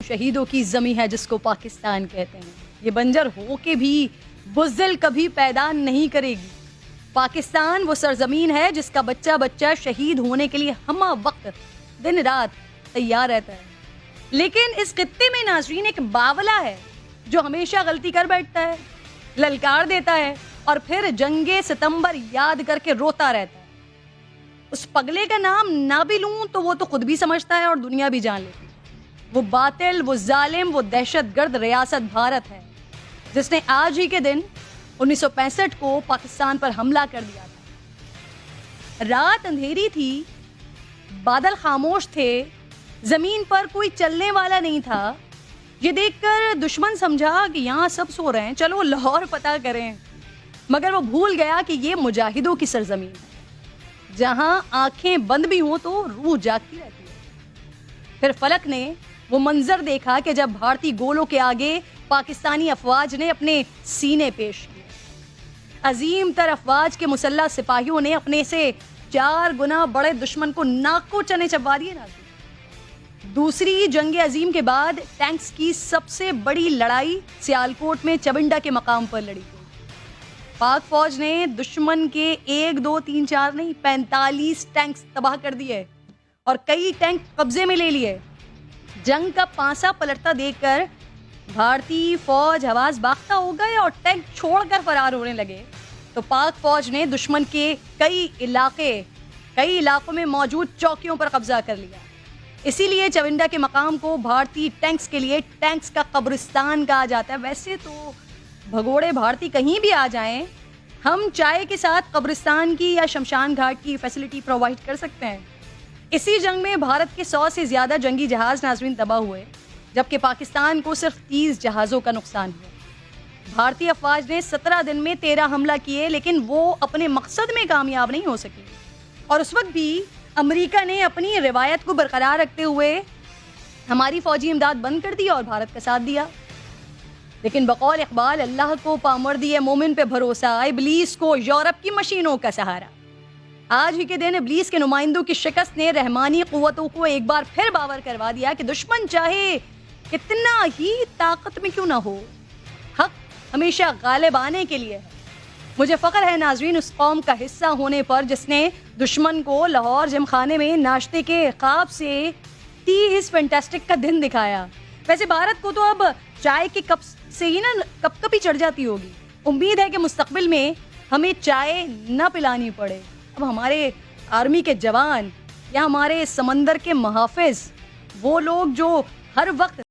شہیدوں کی زمیں ہے جس کو پاکستان کہتے ہیں. یہ بنجر ہو کے بھی بزدل کبھی پیدا نہیں کرے گی. پاکستان وہ سرزمین ہے جس کا بچہ بچہ شہید ہونے کے لیے ہمہ وقت دن رات تیار رہتا ہے. لیکن اس خطے میں ناظرین ایک باولا ہے جو ہمیشہ غلطی کر بیٹھتا ہے, للکار دیتا ہے اور پھر جنگ ستمبر یاد کر کے روتا رہتا ہے. اس پگلے کا نام نہ بھی لوں تو وہ تو خود بھی سمجھتا ہے اور دنیا بھی جان لیتی ہے. وہ باطل, وہ ظالم, وہ دہشت گرد ریاست بھارت ہے جس نے آج ہی کے دن 1965 کو پاکستان پر حملہ کر دیا تھا. رات اندھیری تھی, بادل خاموش تھے, زمین پر کوئی چلنے والا نہیں تھا. یہ دیکھ کر دشمن سمجھا کہ یہاں سب سو رہے ہیں, چلو لاہور فتح کریں. مگر وہ بھول گیا کہ یہ مجاہدوں کی سرزمین ہے جہاں آنکھیں بند بھی ہوں تو روح جاگتی رہتی ہے. پھر فلک نے وہ منظر دیکھا کہ جب بھارتی گولوں کے آگے پاکستانی افواج نے اپنے سینے پیش کیے. عظیم تر افواج کے مسلح سپاہیوں نے اپنے سے 4 گنا بڑے دشمن کو ناک کو چنے چبا دیے. دوسری جنگ عظیم کے بعد ٹینکس کی سب سے بڑی لڑائی سیالکوٹ میں چونڈا کے مقام پر لڑی گئی. پاک فوج نے دشمن کے 1 2 3 4 نہیں 45 ٹینکس تباہ کر دیے اور کئی ٹینک قبضے میں لے لیے. جنگ کا پانسا پلٹتا دیکھ کر بھارتی فوج حواس باختہ ہو گئے اور ٹینک چھوڑ کر فرار ہونے لگے. تو پاک فوج نے دشمن کے کئی علاقوں میں موجود چوکیوں پر قبضہ کر لیا. اسی لیے چونڈا کے مقام کو بھارتی ٹینکس کے لیے ٹینکس کا قبرستان کہا جاتا ہے. ویسے تو بھگوڑے بھارتی کہیں بھی آ جائیں, ہم چائے کے ساتھ قبرستان کی یا شمشان گھاٹ کی فیسلٹی پرووائڈ کر سکتے ہیں. اسی جنگ میں بھارت کے 100 سے زیادہ جنگی جہاز ناظرین تباہ ہوئے, جبکہ پاکستان کو صرف 30 جہازوں کا نقصان ہوا. بھارتی افواج نے 17 دن میں 13 حملہ کیے, لیکن وہ اپنے مقصد میں کامیاب نہیں ہو سکی. اور اس وقت بھی امریکہ نے اپنی روایت کو برقرار رکھتے ہوئے ہماری فوجی امداد بند کر دی اور بھارت کا ساتھ دیا. لیکن بقول اقبال, اللہ کو پامردی ہے مومن پہ بھروسہ, ابلیس کو یورپ کی مشینوں کا سہارا. آج ہی کے دن ابلیس کے نمائندوں کی شکست نے رحمانی قوتوں کو ایک بار پھر باور کروا دیا کہ دشمن چاہے کتنا ہی طاقت میں کیوں نہ ہو, حق ہمیشہ غالب آنے کے لیے ہے. مجھے فخر ہے ناظرین اس قوم کا حصہ ہونے پر جس نے دشمن کو لاہور جم خانے میں ناشتے کے خواب سے 30 فینٹاسٹک کا دن دکھایا. ویسے بھارت کو تو اب چائے کے کپ سے ہی نا کپ کپ ہی چڑھ جاتی ہوگی. امید ہے کہ مستقبل میں ہمیں چائے نہ پلانی پڑے. اب ہمارے آرمی کے جوان یا ہمارے سمندر کے محافظ, وہ لوگ جو ہر وقت